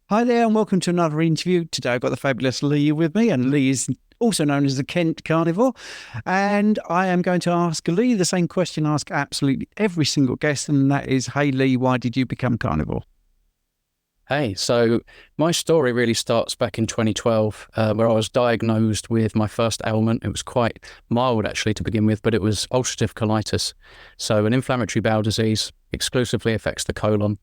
Hi there, and welcome to another interview. Today I've got the fabulous Lee with me, and Lee is also known as the Kent Carnivore. And I am going to ask Lee the same question I ask absolutely every single guest, and that is, hey Lee, why did you become carnivore? Hey, so my story really starts back in 2012, where I was diagnosed with my first ailment. It was quite mild actually to begin with, but it was ulcerative colitis. So an inflammatory bowel disease exclusively affects the colon.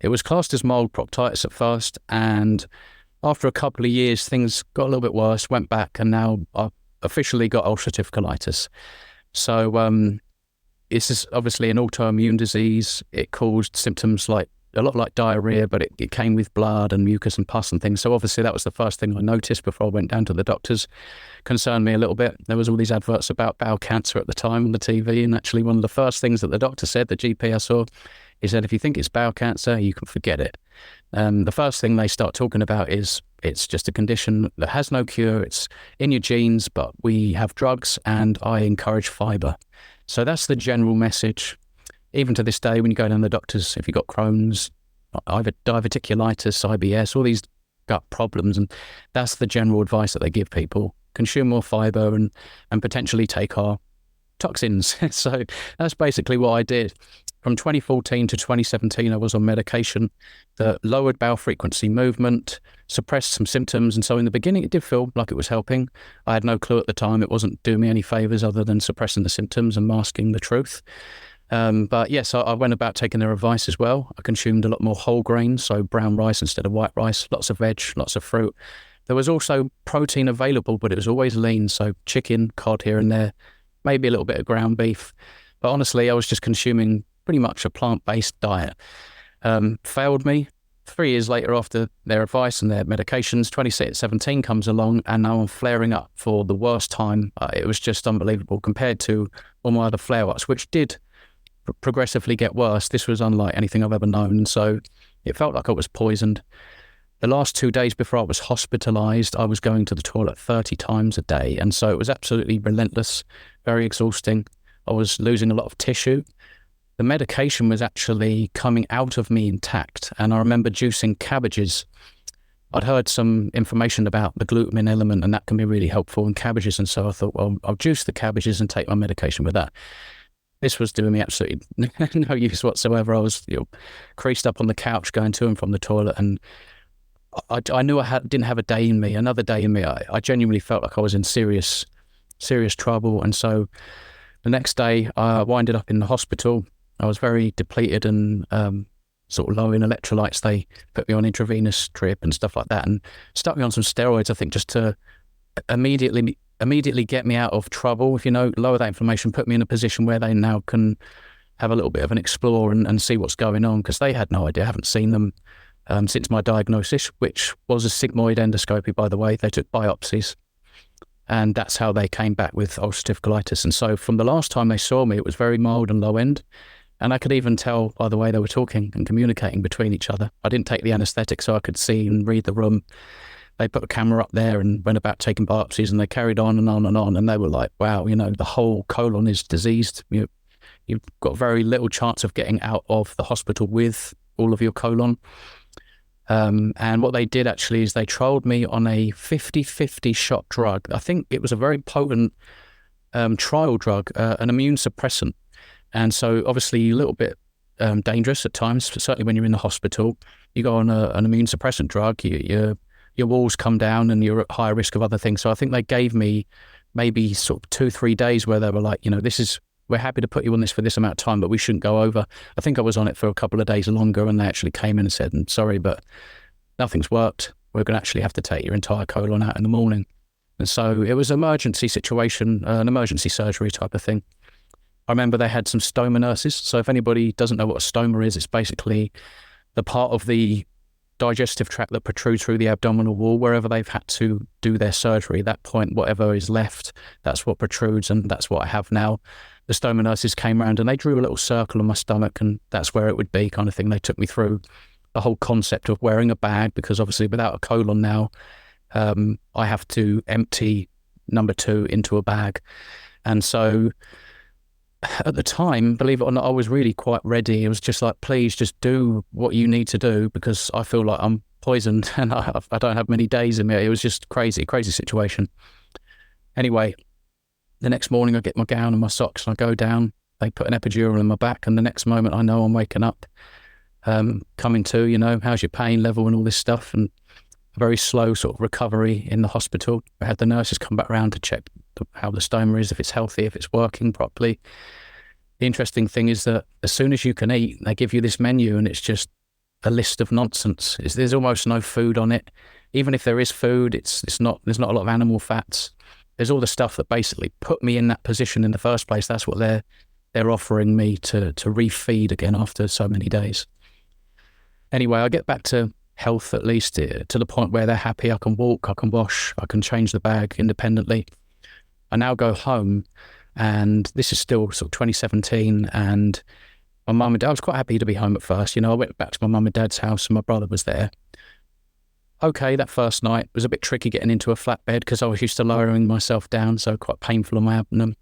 It was classed as mild proctitis at first, and after a couple of years, things got a little bit worse, went back, and now I've officially got ulcerative colitis. So this is obviously an autoimmune disease. It caused symptoms like a lot like diarrhea, but it came with blood and mucus and pus and things. So obviously that was the first thing I noticed before I went down to the doctors. Concerned me a little bit. There was all these adverts about bowel cancer at the time on the TV, and actually one of the first things that the doctor said, the GP I saw, he said, if you think it's bowel cancer, you can forget it. The first thing they start talking about is it's just a condition that has no cure. It's in your genes, but we have drugs, and I encourage fibre. So that's the general message. Even to this day, when you go down to the doctors, if you've got Crohn's, either diverticulitis, IBS, all these gut problems, and that's the general advice that they give people. Consume more fibre and potentially take our toxins. So that's basically what I did. From 2014 to 2017, I was on medication that lowered bowel frequency movement, suppressed some symptoms. And so in the beginning, it did feel like it was helping. I had no clue at the time. It wasn't doing me any favours other than suppressing the symptoms and masking the truth. But yes, I went about taking their advice as well. I consumed a lot more whole grains, so brown rice instead of white rice, lots of veg, lots of fruit. There was also protein available, but it was always lean, so chicken, cod here and there, maybe a little bit of ground beef. But honestly, I was just consuming pretty much a plant-based diet. Failed me. 3 years later, after their advice and their medications, 2017 comes along, and now I'm flaring up for the worst time. It was just unbelievable compared to all my other flare-ups, which did progressively get worse. This was unlike anything I've ever known. So it felt like I was poisoned. The last 2 days before I was hospitalized, I was going to the toilet 30 times a day. And so it was absolutely relentless, very exhausting. I was losing a lot of tissue. The medication was actually coming out of me intact. And I remember juicing cabbages. I'd heard some information about the glutamine element, and that can be really helpful in cabbages. And so I thought, well, I'll juice the cabbages and take my medication with that. This was doing me absolutely no use whatsoever. I was creased up on the couch going to and from the toilet, and I knew didn't have a day in me, another day in me. I genuinely felt like I was in serious trouble. And so the next day I winded up in the hospital. I was very depleted and sort of low in electrolytes. They put me on intravenous drip and stuff like that, and stuck me on some steroids, I think, just to immediately get me out of trouble, if you know, lower that inflammation, put me in a position where they now can have a little bit of an explore and see what's going on, because they had no idea. I haven't seen them since my diagnosis, which was a sigmoid endoscopy, by the way. They took biopsies, and that's how they came back with ulcerative colitis. And so from the last time they saw me, it was very mild and low end. And I could even tell by the way they were talking and communicating between each other. I didn't take the anaesthetic, so I could see and read the room. They put a camera up there and went about taking biopsies, and they carried on and on and on. And they were like, wow, the whole colon is diseased. You've got very little chance of getting out of the hospital with all of your colon. And what they did actually is they trialled me on a 50-50 shot drug. I think it was a very potent trial drug, an immune suppressant. And so obviously a little bit dangerous at times, certainly when you're in the hospital. You go on an immune suppressant drug, your walls come down and you're at higher risk of other things. So I think they gave me maybe sort of 2-3 days where they were like, we're happy to put you on this for this amount of time, but we shouldn't go over. I think I was on it for a couple of days longer, and they actually came in and said, sorry, but nothing's worked. We're going to actually have to take your entire colon out in the morning. And so it was an emergency situation, an emergency surgery type of thing. I remember they had some stoma nurses. So if anybody doesn't know what a stoma is, it's basically the part of the digestive tract that protrudes through the abdominal wall. Wherever they've had to do their surgery, at that point, whatever is left, that's what protrudes, and that's what I have now. The stoma nurses came around and they drew a little circle on my stomach, and that's where it would be, kind of thing. They took me through the whole concept of wearing a bag, because obviously without a colon now, I have to empty number 2 into a bag. And so at the time, believe it or not, I was really quite ready. It was just like, please just do what you need to do, because I feel like I'm poisoned and I don't have many days in me. It was just crazy situation. Anyway, the next morning I get my gown and my socks and I go down. They put an epidural in my back, and the next moment I know I'm waking up, coming to, how's your pain level and all this stuff, and a very slow sort of recovery in the hospital. I had the nurses come back around to check how the stoma is, if it's healthy, if it's working properly. The interesting thing is that as soon as you can eat, they give you this menu and it's just a list of nonsense. There's almost no food on it. Even if there is food, there's not a lot of animal fats. There's all the stuff that basically put me in that position in the first place. That's what they're offering me to refeed again after so many days. Anyway, I get back to health, at least to the point where they're happy. I can walk, I can wash, I can change the bag independently. I now go home, and this is still sort of 2017, and my mum and dad, I was quite happy to be home at first. I went back to my mum and dad's house and my brother was there. Okay, that first night was a bit tricky getting into a flat bed because I was used to lowering myself down, so quite painful on my abdomen.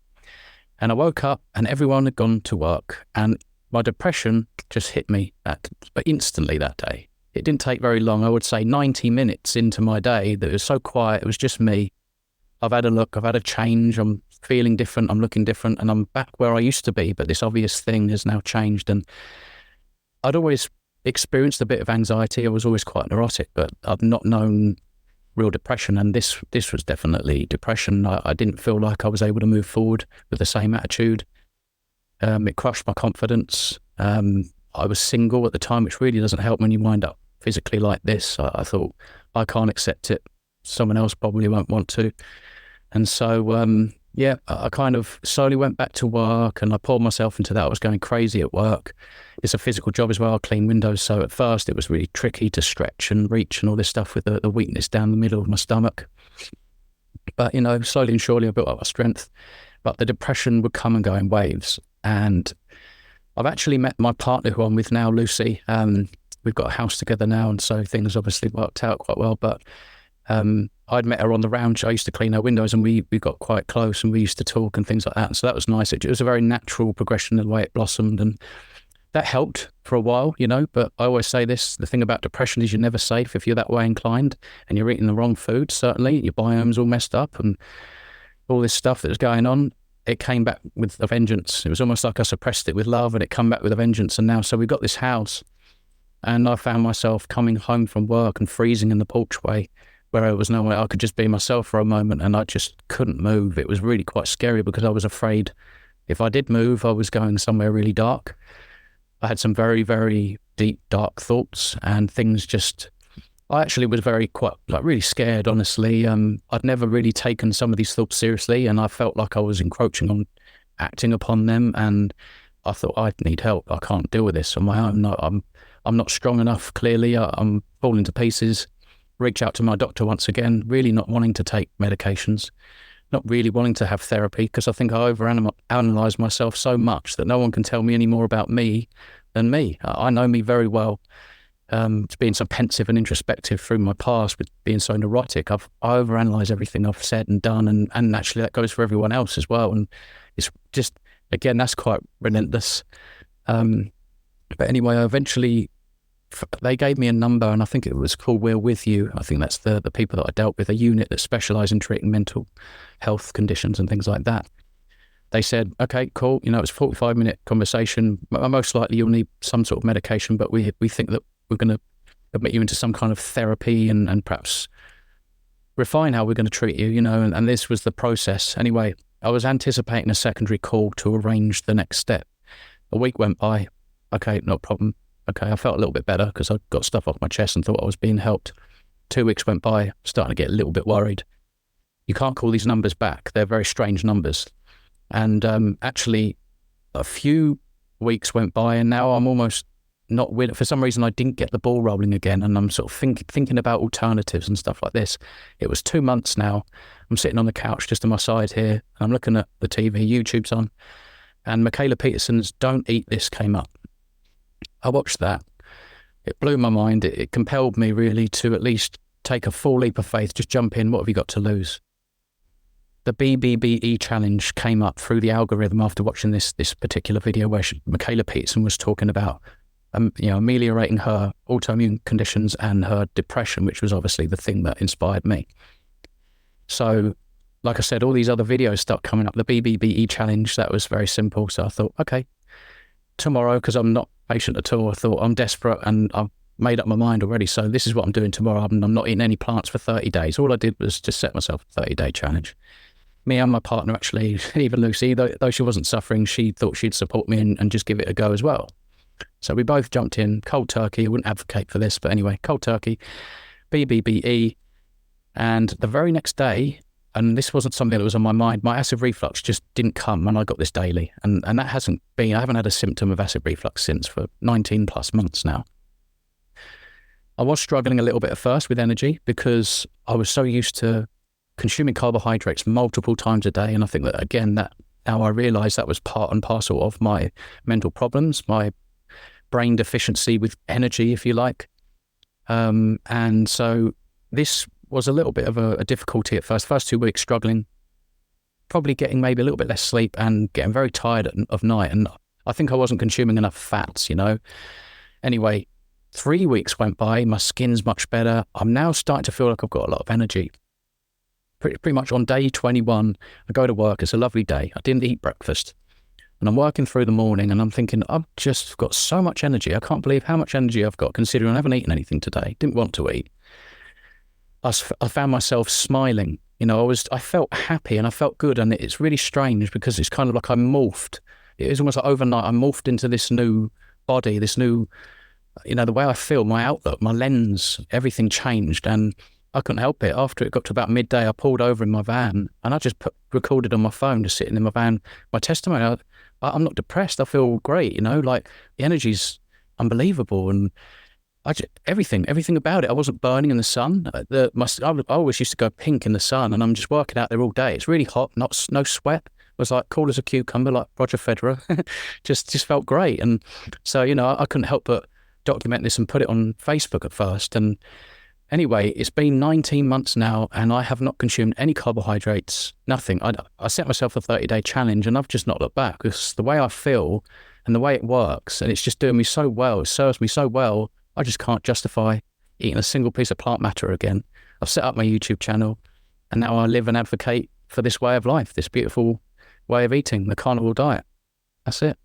And I woke up and everyone had gone to work, and my depression just hit me instantly that day. It didn't take very long. I would say 90 minutes into my day that it was so quiet. It was just me. I've had a look. I've had a change. I'm feeling different. I'm looking different, and I'm back where I used to be. But this obvious thing has now changed. And I'd always experienced a bit of anxiety. I was always quite neurotic, but I've not known real depression. And this was definitely depression. I didn't feel like I was able to move forward with the same attitude. It crushed my confidence. I was single at the time, which really doesn't help when you wind up physically like this. I thought, I can't accept it. Someone else probably won't want to. And so, I kind of slowly went back to work, and I poured myself into that. I was going crazy at work. It's a physical job as well. I clean windows. So at first it was really tricky to stretch and reach and all this stuff with the weakness down the middle of my stomach. But, slowly and surely I built up my strength. But the depression would come and go in waves. And I've actually met my partner, who I'm with now, Lucy. We've got a house together now, and so things obviously worked out quite well. But I'd met her on the round. I used to clean her windows, and we got quite close, and we used to talk and things like that. And so that was nice. It was a very natural progression in the way it blossomed, and that helped for a while, But I always say this, the thing about depression is you're never safe if you're that way inclined and you're eating the wrong food, certainly. Your biome's all messed up and all this stuff that was going on. It came back with a vengeance. It was almost like I suppressed it with love, and it came back with a vengeance. And now, so we've got this house, and I found myself coming home from work and freezing in the porchway where there was no way I could just be myself for a moment, and I just couldn't move. It was really quite scary because I was afraid if I did move, I was going somewhere really dark. I had some very, very deep, dark thoughts, and things just... I actually was really scared, honestly. I'd never really taken some of these thoughts seriously, and I felt like I was encroaching on acting upon them, and I thought, I need help. I can't deal with this on my own. I'm not strong enough, clearly. I'm falling to pieces. Reach out to my doctor once again, really not wanting to take medications, not really wanting to have therapy, because I think I overanalyze myself so much that no one can tell me any more about me than me. I know me very well. Being so pensive and introspective through my past, with being so neurotic, I overanalyze everything I've said and done, and naturally that goes for everyone else as well. And it's just, again, that's quite relentless. But anyway, eventually they gave me a number, and I think it was called We're With You. I think that's the people that I dealt with, a unit that specialise in treating mental health conditions and things like that. They said, okay, cool, it's a 45-minute conversation. Most likely you'll need some sort of medication, but we think that we're going to admit you into some kind of therapy and perhaps refine how we're going to treat you, and this was the process. Anyway, I was anticipating a secondary call to arrange the next step. A week went by. Okay, no problem. Okay, I felt a little bit better because I got stuff off my chest and thought I was being helped. 2 weeks went by, starting to get a little bit worried. You can't call these numbers back. They're very strange numbers. And actually, a few weeks went by, and now I'm almost not with it. For some reason, I didn't get the ball rolling again, and I'm sort of thinking about alternatives and stuff like this. It was 2 months now. I'm sitting on the couch just to my side here, and I'm looking at the TV, YouTube's on, and Mikaela Peterson's Don't Eat This came up. I watched that. It blew my mind. It compelled me really to at least take a full leap of faith, just jump in. What have you got to lose? The BBBE challenge came up through the algorithm after watching this particular video where Mikaela Peterson was talking about ameliorating her autoimmune conditions and her depression, which was obviously the thing that inspired me. So, like I said, all these other videos start coming up. The BBBE challenge, that was very simple. So I thought, okay, tomorrow, because I'm not patient at all, I thought I'm desperate and I've made up my mind already. So this is what I'm doing tomorrow. I'm not eating any plants for 30 days. All I did was just set myself a 30-day challenge. Me and my partner, actually, even Lucy, though she wasn't suffering, she thought she'd support me and just give it a go as well. So we both jumped in cold turkey. I wouldn't advocate for this, but anyway, cold turkey, BBBE. And the very next day, and this wasn't something that was on my mind, my acid reflux just didn't come, and I got this daily. And that I haven't had a symptom of acid reflux since for 19 plus months now. I was struggling a little bit at first with energy because I was so used to consuming carbohydrates multiple times a day. And I think that, again, that now I realise that was part and parcel of my mental problems, my brain deficiency with energy, if you like. And so this was a little bit of a difficulty at first 2 weeks, struggling, probably getting maybe a little bit less sleep and getting very tired of night. And I think I wasn't consuming enough fats, Anyway, 3 weeks went by, my skin's much better. I'm now starting to feel like I've got a lot of energy. Pretty much on day 21, I go to work. It's a lovely day. I didn't eat breakfast. And I'm working through the morning and I'm thinking, I've just got so much energy. I can't believe how much energy I've got, considering I haven't eaten anything today. Didn't want to eat. I found myself smiling. I felt happy and I felt good. And it's really strange because it's kind of like I morphed. It was almost like overnight I morphed into this new body, this new, the way I feel, my outlook, my lens, everything changed. And I couldn't help it. After it got to about midday, I pulled over in my van and I just recorded on my phone, just sitting in my van, my testimony. I'm not depressed. I feel great, like the energy's unbelievable. And everything about it. I wasn't burning in the sun. I always used to go pink in the sun and I'm just working out there all day. It's really hot, no sweat. It was like cool as a cucumber, like Roger Federer. just felt great. And so, I couldn't help but document this and put it on Facebook at first. And anyway, it's been 19 months now and I have not consumed any carbohydrates, nothing. I set myself a 30-day challenge and I've just not looked back because the way I feel and the way it works, and it's just doing me so well, it serves me so well, I just can't justify eating a single piece of plant matter again. I've set up my YouTube channel and now I live and advocate for this way of life, this beautiful way of eating, the carnivore diet. That's it.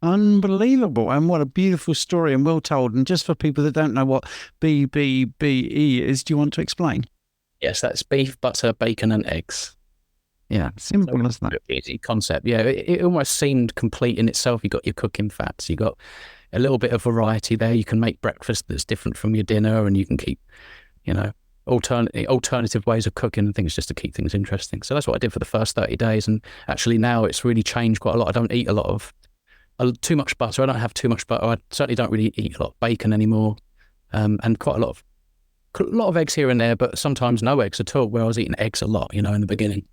Unbelievable. And what a beautiful story and well told. And just for people that don't know what BBBE is, do you want to explain? Yes, that's beef, butter, bacon and eggs. Yeah, simple as that. Easy concept. Yeah, it almost seemed complete in itself. You got your cooking fats, you got a little bit of variety there. You can make breakfast that's different from your dinner and you can keep, alternative ways of cooking and things just to keep things interesting. So that's what I did for the first 30 days. And actually now it's really changed quite a lot. I don't eat a lot of too much butter. I don't have too much butter. I certainly don't really eat a lot of bacon anymore, and quite a lot of eggs here and there, but sometimes no eggs at all, where I was eating eggs a lot, in the beginning.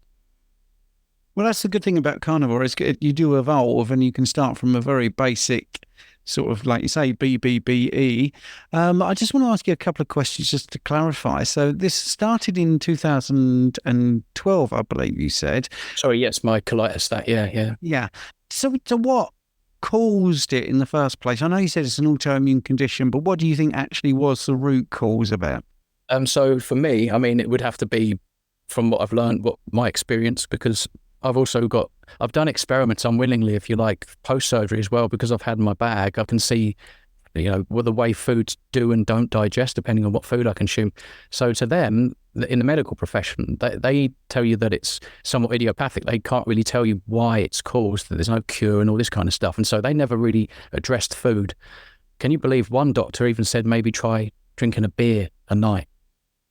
Well, that's the good thing about carnivore is you do evolve and you can start from a very basic sort of, like you say, BBBE. I just want to ask you a couple of questions just to clarify. So this started in 2012, I believe you said. Sorry, yes, my colitis, yeah. Yeah. So what caused it in the first place? I know you said it's an autoimmune condition, but what do you think actually was the root cause about? So for me, it would have to be from what I've learned, what my experience, because I've done experiments unwillingly, if you like, post-surgery as well, because I've had in my bag, I can see, what the way foods do and don't digest depending on what food I consume. So to them, in the medical profession, they tell you that it's somewhat idiopathic. They can't really tell you why it's caused, that there's no cure and all this kind of stuff. And so they never really addressed food. Can you believe one doctor even said maybe try drinking a beer a night?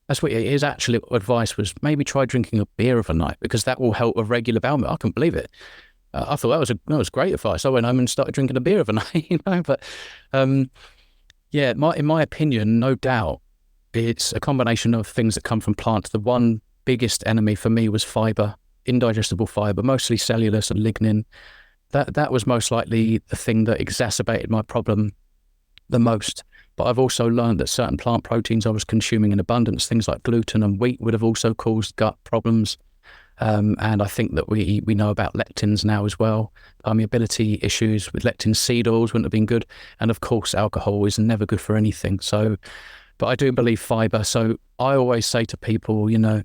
That's what his actual advice was. Maybe try drinking a beer of a night because that will help with regular bowel movement. I couldn't believe it. I thought that was great advice. I went home and started drinking a beer of a night, But in my opinion, no doubt, it's a combination of things that come from plants. The one biggest enemy for me was fibre, indigestible fibre, mostly cellulose and lignin. That was most likely the thing that exacerbated my problem the most. But I've also learned that certain plant proteins I was consuming in abundance, things like gluten and wheat, would have also caused gut problems. And I think that we know about lectins now as well. Permeability issues with lectin seed oils wouldn't have been good. And of course, alcohol is never good for anything. So, but I do believe fibre. So I always say to people, you know,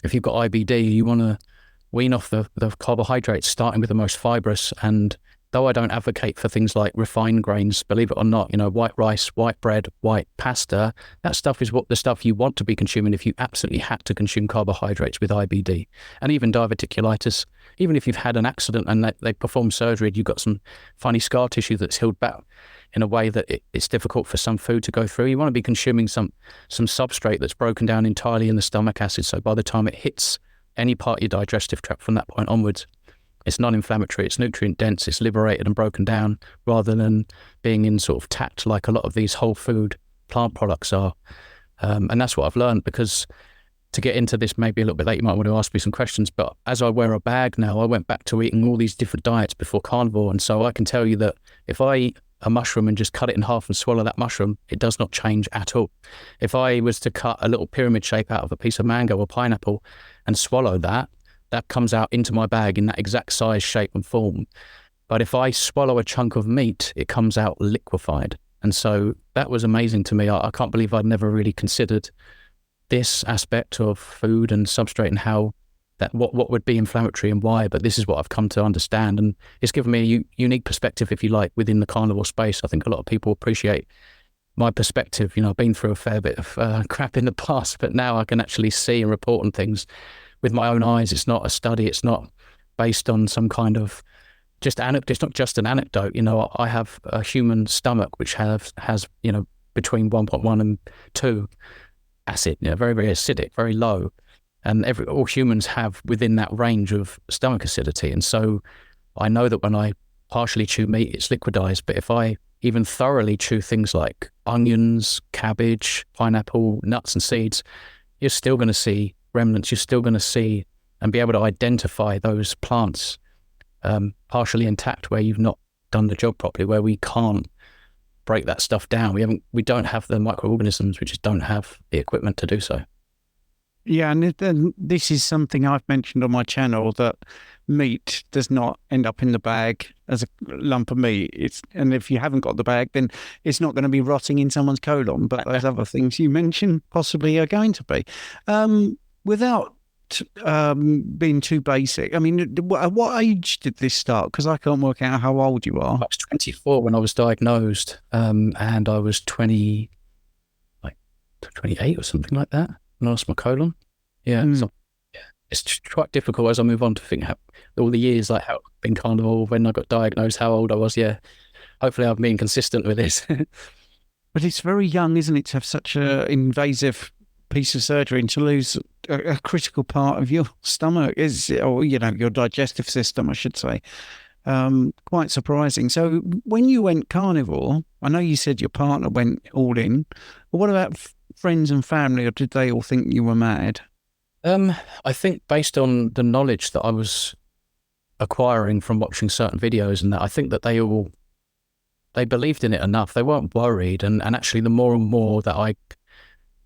if you've got IBD, you want to wean off the carbohydrates, starting with the most fibrous. And though I don't advocate for things like refined grains, believe it or not, you know, white rice, white bread, white pasta, that stuff is what the stuff you want to be consuming if you absolutely had to consume carbohydrates with IBD. And even diverticulitis, even if you've had an accident and they perform surgery and you've got some funny scar tissue that's healed back in a way that it's difficult for some food to go through, you want to be consuming some substrate that's broken down entirely in the stomach acid. So by the time it hits any part of your digestive tract from that point onwards, it's non-inflammatory, it's nutrient dense, it's liberated and broken down, rather than being in sort of tact like a lot of these whole food plant products are. And that's what I've learned, because to get into this maybe a little bit later, you might want to ask me some questions, but as I wear a bag now, I went back to eating all these different diets before carnivore. And so I can tell you that if I eat a mushroom and just cut it in half and swallow that mushroom, it does not change at all. If I was to cut a little pyramid shape out of a piece of mango or pineapple and swallow that, that comes out into my bag in that exact size, shape and form. But if I swallow a chunk of meat, it comes out liquefied. And so that was amazing to me. I can't believe I'd never really considered this aspect of food and substrate and how that what would be inflammatory and why. But this is what I've come to understand. And it's given me a unique perspective, if you like, within the carnivore space. I think a lot of people appreciate my perspective. You know, I've been through a fair bit of crap in the past, but now I can actually see and report on things with my own eyes. It's not a study. It's not based on some kind of just anecdote. It's not just an anecdote. You know, I have a human stomach which has you know, between 1.1 and 2 acid. You know, very, very acidic, very low, and all humans have within that range of stomach acidity. And so I know that when I partially chew meat, it's liquidized. But if I even thoroughly chew things like onions, cabbage, pineapple, nuts and seeds, you're still going to see remnants. You're still going to see and be able to identify those plants partially intact where you've not done the job properly, where we can't break that stuff down. We don't have the microorganisms. We just don't have the equipment to do so. Yeah, and then this is something I've mentioned on my channel, that meat does not end up in the bag as a lump of meat. And if you haven't got the bag, then it's not going to be rotting in someone's colon. But those other things you mentioned possibly are going to be. Without being too basic, I mean, at what age did this start? Because I can't work out how old you are. I was 24 when I was diagnosed, and I was 28 or something like that when I lost my colon. Yeah, so, yeah, it's quite difficult as I move on to think how all the years, like how I've been carnivore, when I got diagnosed, how old I was. Yeah, hopefully I've been consistent with this. But it's very young, isn't it, to have such an invasive piece of surgery and to lose a critical part of your stomach, or you know, your digestive system, I should say. Quite surprising. So when you went carnivore, I know you said your partner went all in, but what about friends and family, or did they all think you were mad? I think based on the knowledge that I was acquiring from watching certain videos and that, I think that they believed in it enough. They weren't worried. And actually the more and more that I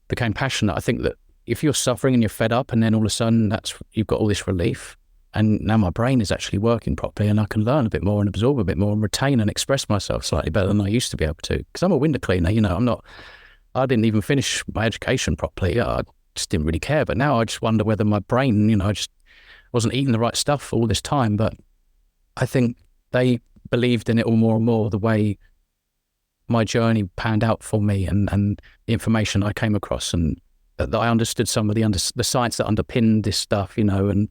became passionate, I think that if you're suffering and you're fed up and then all of a sudden you've got all this relief, and now my brain is actually working properly and I can learn a bit more and absorb a bit more and retain and express myself slightly better than I used to be able to. Because I'm a window cleaner, you know, I didn't even finish my education properly. I just didn't really care. But now I just wonder whether my brain, you know, I just wasn't eating the right stuff all this time. But I think they believed in it all more and more, the way my journey panned out for me and the information I came across, and that I understood some of the science that underpinned this stuff, you know. And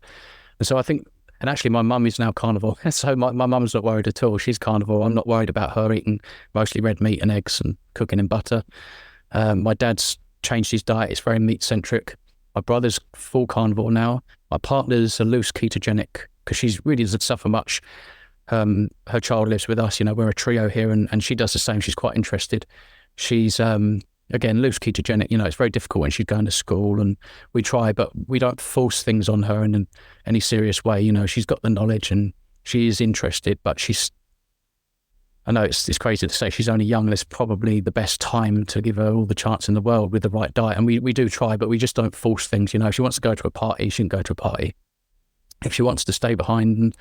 so I think, and actually my mum is now carnivore. So my mum's not worried at all. She's carnivore. I'm not worried about her eating mostly red meat and eggs and cooking in butter. My dad's changed his diet. It's very meat-centric. My brother's full carnivore now. My partner's a loose ketogenic because she really doesn't suffer much. Her child lives with us. You know, we're a trio here, and she does the same. She's quite interested. She's, again, loose ketogenic. You know, it's very difficult when she's going to school, and we try, but we don't force things on her in any serious way. You know, she's got the knowledge and she is interested, but I know it's crazy to say she's only young. It's probably the best time to give her all the chance in the world with the right diet. And we do try, but we just don't force things. You know, if she wants to go to a party, she can go to a party. if she wants to stay behind and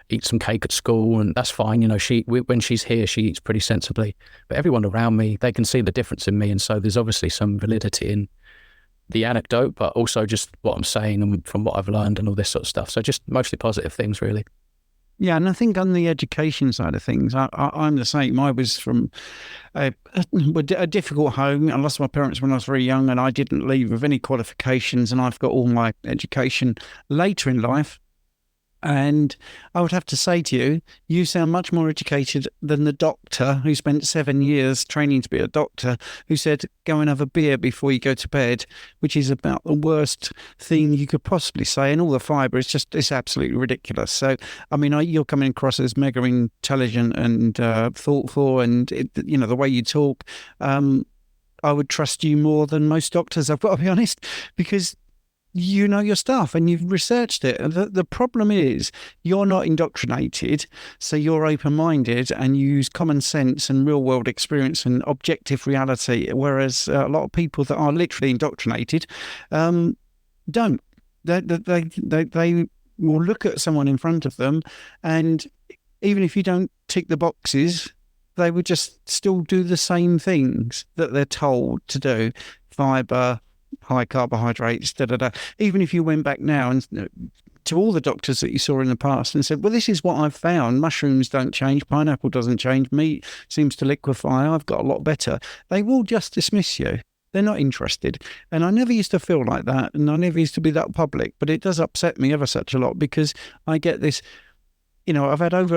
eat some cake at school, and that's fine. When she's here, she eats pretty sensibly. But everyone around me, they can see the difference in me. And so there's obviously some validity in the anecdote, but also just what I'm saying and from what I've learned and all this sort of stuff. So just mostly positive things, really. Yeah, and I think on the education side of things, I'm the same. I was from a difficult home. I lost my parents when I was very young, and I didn't leave with any qualifications, and I've got all my education later in life. And I would have to say to you, you sound much more educated than the doctor who spent 7 years training to be a doctor, who said, go and have a beer before you go to bed, which is about the worst thing you could possibly say. And all the fibre, it's absolutely ridiculous. So, I mean, you're coming across as mega intelligent and thoughtful, and, the way you talk, I would trust you more than most doctors, I've got to be honest, because you know your stuff and you've researched it. The problem is you're not indoctrinated, so you're open-minded and you use common sense and real-world experience and objective reality, whereas a lot of people that are literally indoctrinated don't. They will look at someone in front of them, and even if you don't tick the boxes, they would just still do the same things that they're told to do. Fibre, high carbohydrates, Even if you went back now and to all the doctors that you saw in the past and said, well, this is what I've found. Mushrooms don't change. Pineapple doesn't change. Meat seems to liquefy. I've got a lot better. They will just dismiss you. They're not interested. And I never used to feel like that. And I never used to be that public. But it does upset me ever such a lot because I get this. I've had I've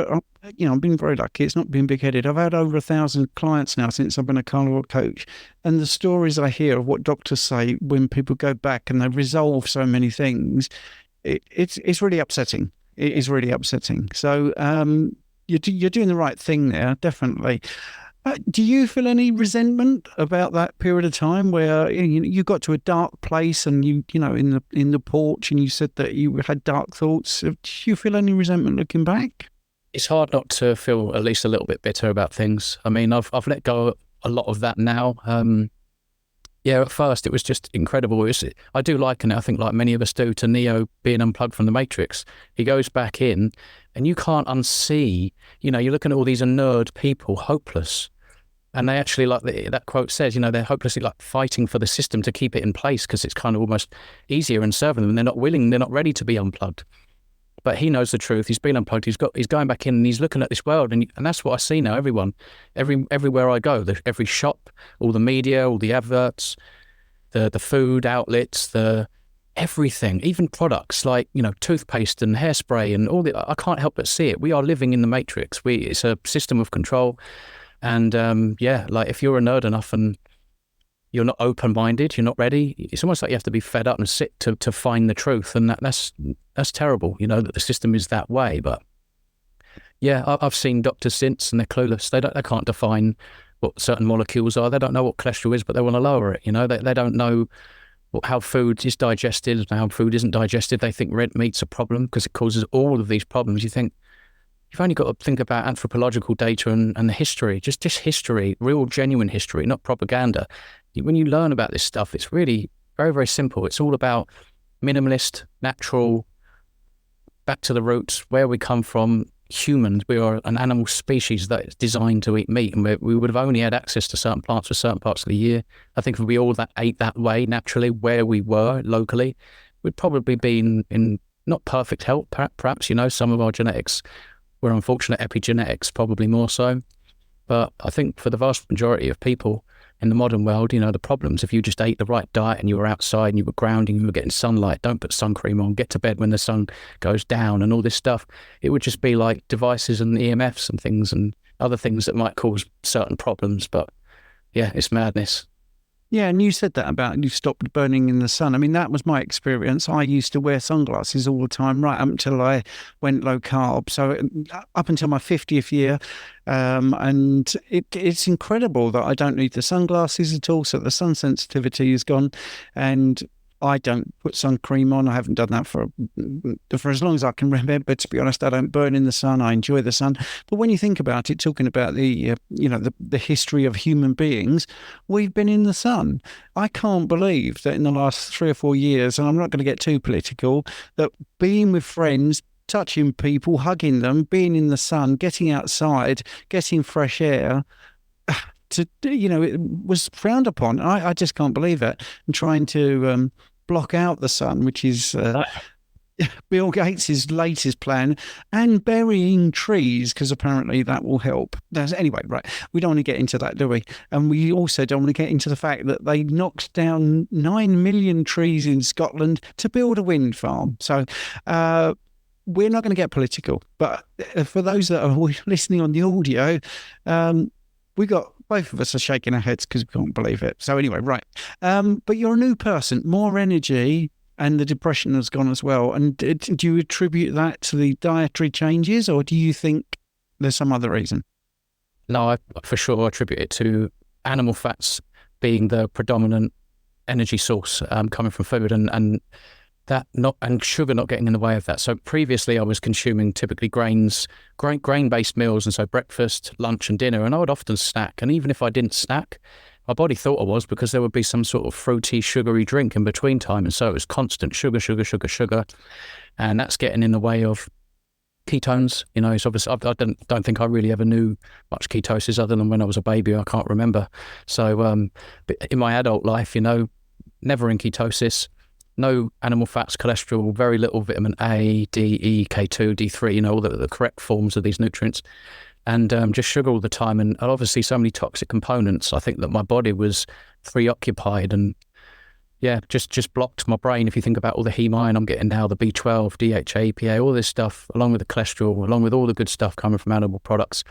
been very lucky. It's not been big-headed. I've had over 1,000 clients now since I've been a carnivore coach. And the stories I hear of what doctors say when people go back and they resolve so many things, it's really upsetting. It is really upsetting. So you're doing the right thing there, definitely. Do you feel any resentment about that period of time where you got to a dark place and you in the porch and you said that you had dark thoughts? Do you feel any resentment looking back? It's hard not to feel at least a little bit bitter about things. I mean, I've let go a lot of that now. At first it was just incredible. I do liken it, I think like many of us do, to Neo being unplugged from the Matrix. He goes back in and you can't unsee, you're looking at all these inert people, hopeless. And they actually, like that quote says, they're hopelessly like fighting for the system to keep it in place because it's kind of almost easier and serving them. And they're not willing, they're not ready to be unplugged. But he knows the truth. He's been unplugged. He's going back in and he's looking at this world. And that's what I see now. Everywhere I go, every shop, all the media, all the adverts, the food outlets, everything, even products like, toothpaste and hairspray and all I can't help but see it. We are living in the Matrix. It's a system of control. And like if you're a nerd enough and you're not open-minded, you're not ready, it's almost like you have to be fed up and sit to find the truth. And that's terrible, that the system is that way. But yeah, I've seen doctors since and they're clueless. They can't define what certain molecules are. They don't know what cholesterol is, but they want to lower it. They don't know how food is digested and how food isn't digested. They think red meat's a problem because it causes all of these problems. You think, you've only got to think about anthropological data and the history, just history, real genuine history, not propaganda. When you learn about this stuff, it's really very, very simple. It's all about minimalist, natural, back to the roots, where we come from. Humans, we are an animal species that is designed to eat meat, and we would have only had access to certain plants for certain parts of the year. I think if we all ate that way naturally, where we were locally, we'd probably be in not perfect health, perhaps, some of our genetics were unfortunate, epigenetics probably more so. But I think for the vast majority of people in the modern world, the problems, if you just ate the right diet and you were outside and you were grounding, you were getting sunlight, don't put sun cream on, get to bed when the sun goes down and all this stuff, it would just be like devices and EMFs and things and other things that might cause certain problems. But yeah, it's madness. Yeah, and you said that about you stopped burning in the sun. I mean, that was my experience. I used to wear sunglasses all the time, right up until I went low carb. So up until my 50th year. And it's incredible that I don't need the sunglasses at all. So the sun sensitivity is gone. And I don't put sun cream on. I haven't done that for as long as I can remember. To be honest, I don't burn in the sun. I enjoy the sun. But when you think about it, talking about the the history of human beings, we've been in the sun. I can't believe that in the last 3 or 4 years, and I'm not going to get too political, that being with friends, touching people, hugging them, being in the sun, getting outside, getting fresh air, it was frowned upon. I just can't believe it. And trying to block out the sun, which is Bill Gates' latest plan, and burying trees, because apparently that will help. Anyway, right, we don't want to get into that, do we? And we also don't want to get into the fact that they knocked down 9 million trees in Scotland to build a wind farm. So we're not going to get political, but for those that are listening on the audio, both of us are shaking our heads because we can't believe it. So anyway, right. But you're a new person, more energy, and the depression has gone as well. And do you attribute that to the dietary changes, or do you think there's some other reason? No, I for sure attribute it to animal fats being the predominant energy source coming from food, and sugar not getting in the way of that. So previously I was consuming typically grain-based meals, and so breakfast, lunch and dinner, and I would often snack. And even if I didn't snack, my body thought I was, because there would be some sort of fruity, sugary drink in between time. And so it was constant sugar, sugar, sugar, sugar. And that's getting in the way of ketones. It's obviously, I don't think I really ever knew much ketosis other than when I was a baby. I can't remember. So but in my adult life, never in ketosis. No animal fats, cholesterol, very little vitamin A, D, E, K2, D3, all the correct forms of these nutrients, and just sugar all the time. And obviously so many toxic components. I think that my body was preoccupied and, just blocked my brain. If you think about all the heme iron I'm getting now, the B12, DHA, EPA, all this stuff, along with the cholesterol, along with all the good stuff coming from animal products,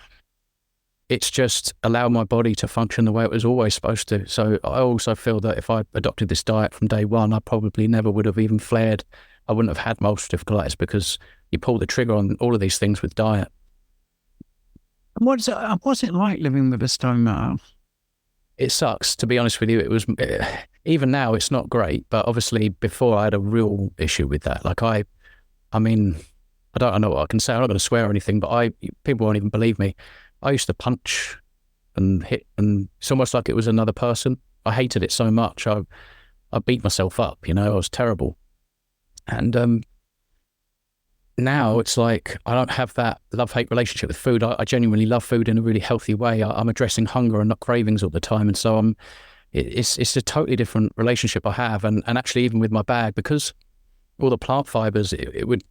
it's just allowed my body to function the way it was always supposed to. So I also feel that if I adopted this diet from day one, I probably never would have even flared. I wouldn't have had ulcerative colitis, because you pull the trigger on all of these things with diet. And what's it like living with a stoma? It sucks, to be honest with you. It was, even now it's not great, but obviously before I had a real issue with that. Like I don't know what I can say. I'm not going to swear or anything, but people won't even believe me. I used to punch and hit, and it's almost like it was another person. I hated it so much. I beat myself up, I was terrible. And now it's like I don't have that love-hate relationship with food. I genuinely love food in a really healthy way. I'm addressing hunger and not cravings all the time. And so it's a totally different relationship I have. And actually even with my bag, because all the plant fibers, it would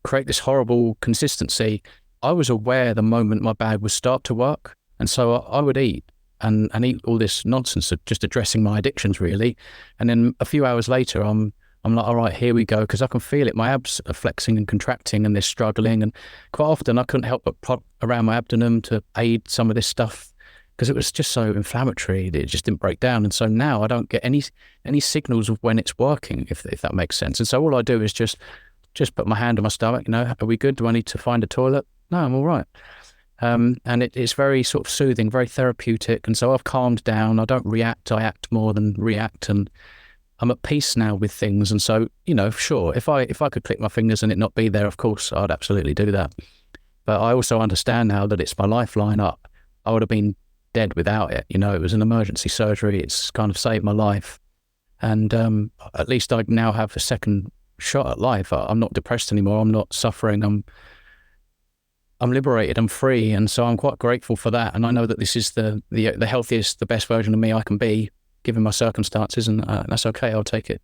create this horrible consistency. I was aware the moment my bag would start to work. And so I would eat and eat all this nonsense of just addressing my addictions, really. And then a few hours later, I'm like, all right, here we go. Because I can feel it. My abs are flexing and contracting and they're struggling. And quite often I couldn't help but prod around my abdomen to aid some of this stuff, because it was just so inflammatory that it just didn't break down. And so now I don't get any signals of when it's working, if that makes sense. And so all I do is just put my hand on my stomach. Are we good? Do I need to find a toilet? No, I'm all right. And it's very sort of soothing, very therapeutic. And so I've calmed down. I don't react. I act more than react. And I'm at peace now with things. And so, sure, if I could click my fingers and it not be there, of course, I'd absolutely do that. But I also understand now that it's my lifeline up. I would have been dead without it. It was an emergency surgery. It's kind of saved my life. And at least I now have a second shot at life. I'm not depressed anymore. I'm not suffering. I'm liberated, I'm free, and so I'm quite grateful for that. And I know that this is the healthiest, the best version of me I can be, given my circumstances, and that's okay. I'll take it.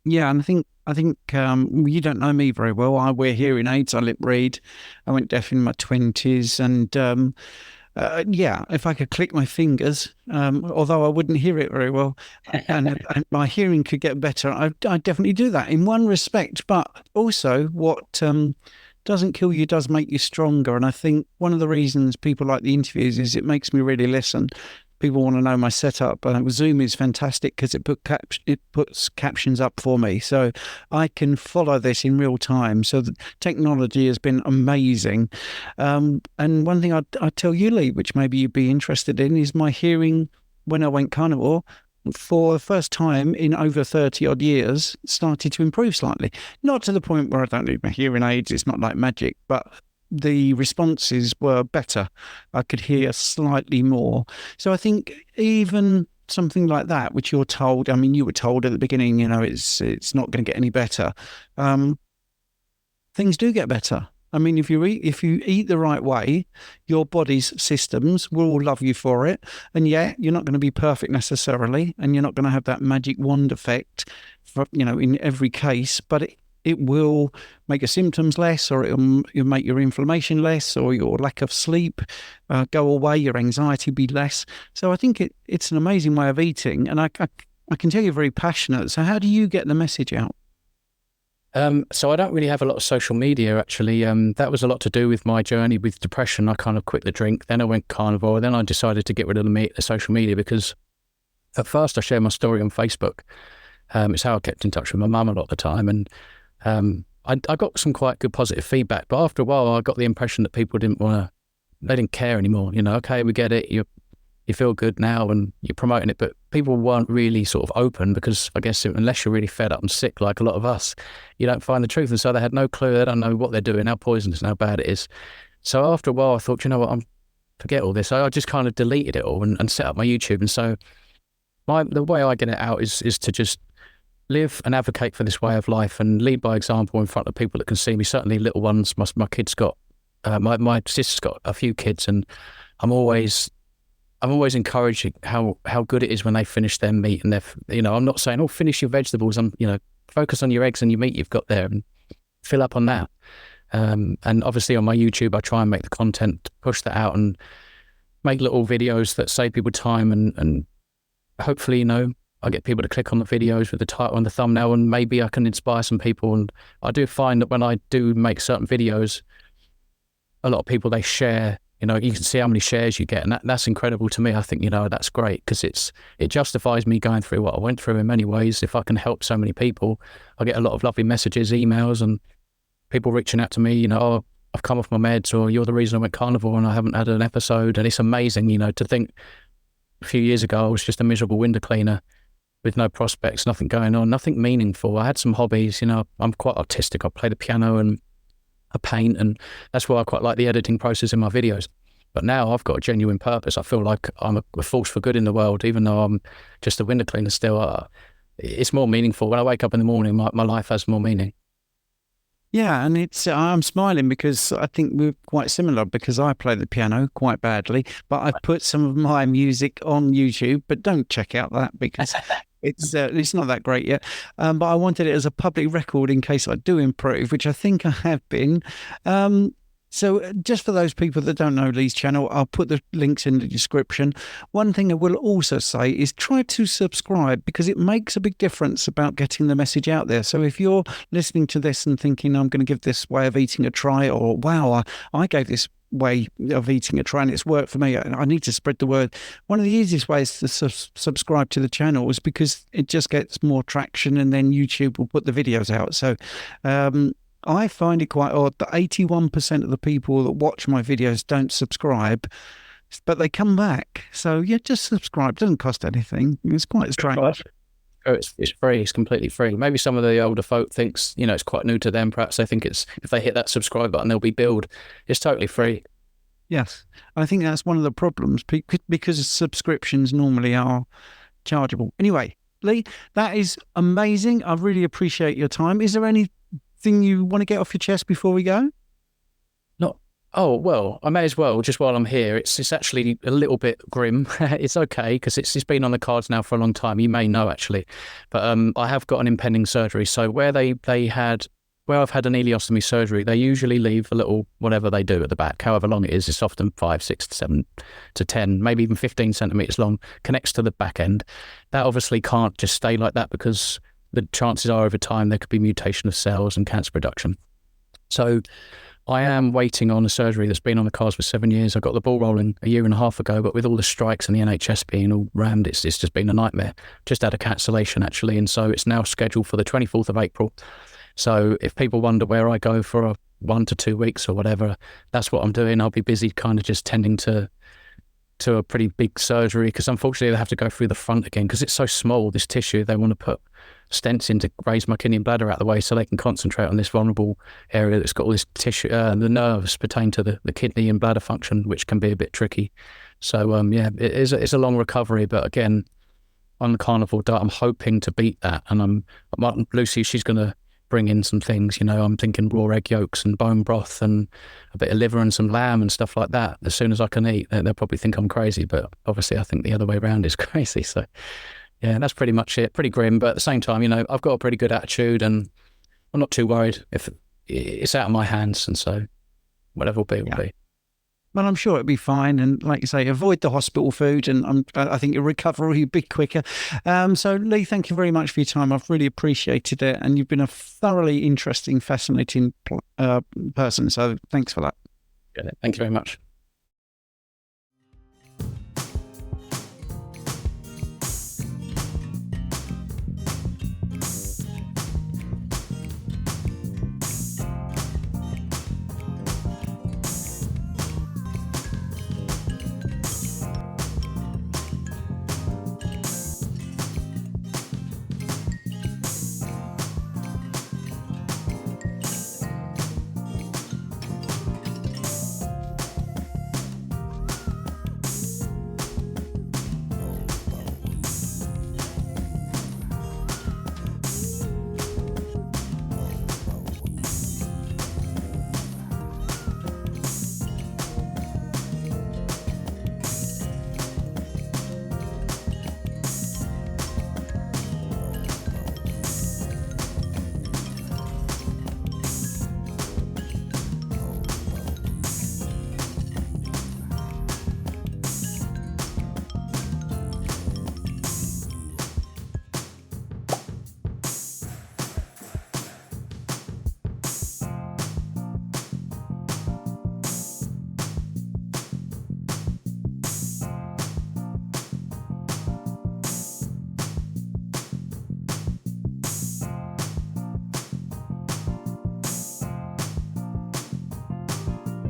Yeah, and I think you don't know me very well. I wear hearing aids. I lip read. I went deaf in my 20s, and if I could click my fingers, although I wouldn't hear it very well, and my hearing could get better, I'd definitely do that in one respect. But also, what doesn't kill you does make you stronger. And I think one of the reasons people like the interviews is it makes me really listen. People want to know my setup. Zoom is fantastic because it puts captions up for me, so I can follow this in real time. So the technology has been amazing. And one thing I'd tell you, Lee, which maybe you'd be interested in, is my hearing when I went carnivore for the first time in over 30 odd years, started to improve slightly. Not to the point where I don't need my hearing aids, it's not like magic, but the responses were better. I could hear slightly more. So I think even something like that, which you're told, I mean, you were told at the beginning, it's not going to get any better. Things do get better. I mean, if you eat the right way, your body's systems will all love you for it. And yeah, you're not going to be perfect necessarily, and you're not going to have that magic wand effect, in every case. But it will make your symptoms less, or it'll make your inflammation less, or your lack of sleep go away, your anxiety be less. So I think it's an amazing way of eating, and I can tell you're very passionate. So how do you get the message out? So I don't really have a lot of social media, actually. That was a lot to do with my journey with depression. I kind of quit the drink, then I went carnivore, then I decided to get rid of the social media, because at first I shared my story on Facebook. It's how I kept in touch with my mum a lot of the time. And I got some quite good positive feedback, but after a while I got the impression that people they didn't care anymore. Okay, we get it. You feel good now and you're promoting it, but people weren't really sort of open, because I guess unless you're really fed up and sick, like a lot of us, you don't find the truth. And so they had no clue. They don't know what they're doing, how poisonous and how bad it is. So after a while I thought, you know what, forget all this. I just kind of deleted it all and set up my YouTube. And so the way I get it out is to just live and advocate for this way of life and lead by example in front of people that can see me. Certainly little ones. My kids got, my sister's got a few kids, and I'm always encouraging how good it is when they finish their meat, and I'm not saying, finish your vegetables. I'm, focus on your eggs and your meat you've got there and fill up on that. And obviously on my YouTube, I try and make the content, push that out and make little videos that save people time, and hopefully, I get people to click on the videos with the title and the thumbnail, and maybe I can inspire some people. And I do find that when I do make certain videos, a lot of people, they share. You can see how many shares you get, and that's incredible to me. I think, that's great, because it justifies me going through what I went through in many ways. If I can help so many people, I get a lot of lovely messages, emails, and people reaching out to me, I've come off my meds, or you're the reason I went carnivore and I haven't had an episode. And it's amazing, to think a few years ago I was just a miserable window cleaner with no prospects, nothing going on, nothing meaningful. I had some hobbies, I'm quite artistic. I play the piano and I paint, and that's why I quite like the editing process in my videos. But now I've got a genuine purpose. I feel like I'm a force for good in the world, even though I'm just a window cleaner still. It's more meaningful. When I wake up in the morning, my life has more meaning. Yeah, and I'm smiling because I think we're quite similar, because I play the piano quite badly, but I've put some of my music on YouTube, but don't check out that because it's not that great yet. But I wanted it as a public record in case I do improve, which I think I have been. So just for those people that don't know Lee's channel, I'll put the links in the description. One thing I will also say is try to subscribe, because it makes a big difference about getting the message out there. So if you're listening to this and thinking, I'm going to give this way of eating a try, or wow, I gave this way of eating a try and it's worked for me, I need to spread the word. One of the easiest ways to subscribe to the channel is because it just gets more traction, and then YouTube will put the videos out. So I find it quite odd that 81% of the people that watch my videos don't subscribe, but they come back. So yeah, just subscribe. It doesn't cost anything. It's quite strange. It's free. It's completely free. Maybe some of the older folk thinks, it's quite new to them. Perhaps they think if they hit that subscribe button, they'll be billed. It's totally free. Yes. I think that's one of the problems, because subscriptions normally are chargeable. Anyway, Lee, that is amazing. I really appreciate your time. Is there anything you want to get off your chest before we go? Oh, well, I may as well, just while I'm here. It's actually a little bit grim. It's okay, because it's been on the cards now for a long time. You may know, actually. But I have got an impending surgery. So where I've had an ileostomy surgery, they usually leave a little whatever they do at the back, however long it is. It's often 5, 6, 7 to 10, maybe even 15 centimetres long, connects to the back end. That obviously can't just stay like that, because the chances are over time there could be mutation of cells and cancer production. So I am waiting on a surgery that's been on the cards for 7 years. I got the ball rolling a year and a half ago, but with all the strikes and the NHS being all rammed, it's just been a nightmare. Just had a cancellation, actually, and so it's now scheduled for the 24th of April. So if people wonder where I go for 1 to 2 weeks or whatever, that's what I'm doing. I'll be busy kind of just tending to to a pretty big surgery, because unfortunately they have to go through the front again because it's so small, this tissue. They want to put stents in to raise my kidney and bladder out of the way so they can concentrate on this vulnerable area that's got all this tissue. The nerves pertain to the kidney and bladder function, which can be a bit tricky. So it's a long recovery, but again, on the carnivore diet, I'm hoping to beat that. And Lucy, she's going to bring in some things, I'm thinking raw egg yolks and bone broth and a bit of liver and some lamb and stuff like that. As soon as I can eat, they'll probably think I'm crazy, but obviously I think the other way around is crazy. So yeah, that's pretty much it. Pretty grim, but at the same time, I've got a pretty good attitude and I'm not too worried if it's out of my hands. And so whatever will be, will be. Well, I'm sure it'll be fine. And like you say, avoid the hospital food, and I think your recovery will be quicker. So, Lee, thank you very much for your time. I've really appreciated it. And you've been a thoroughly interesting, fascinating person. So thanks for that. Thank you very much.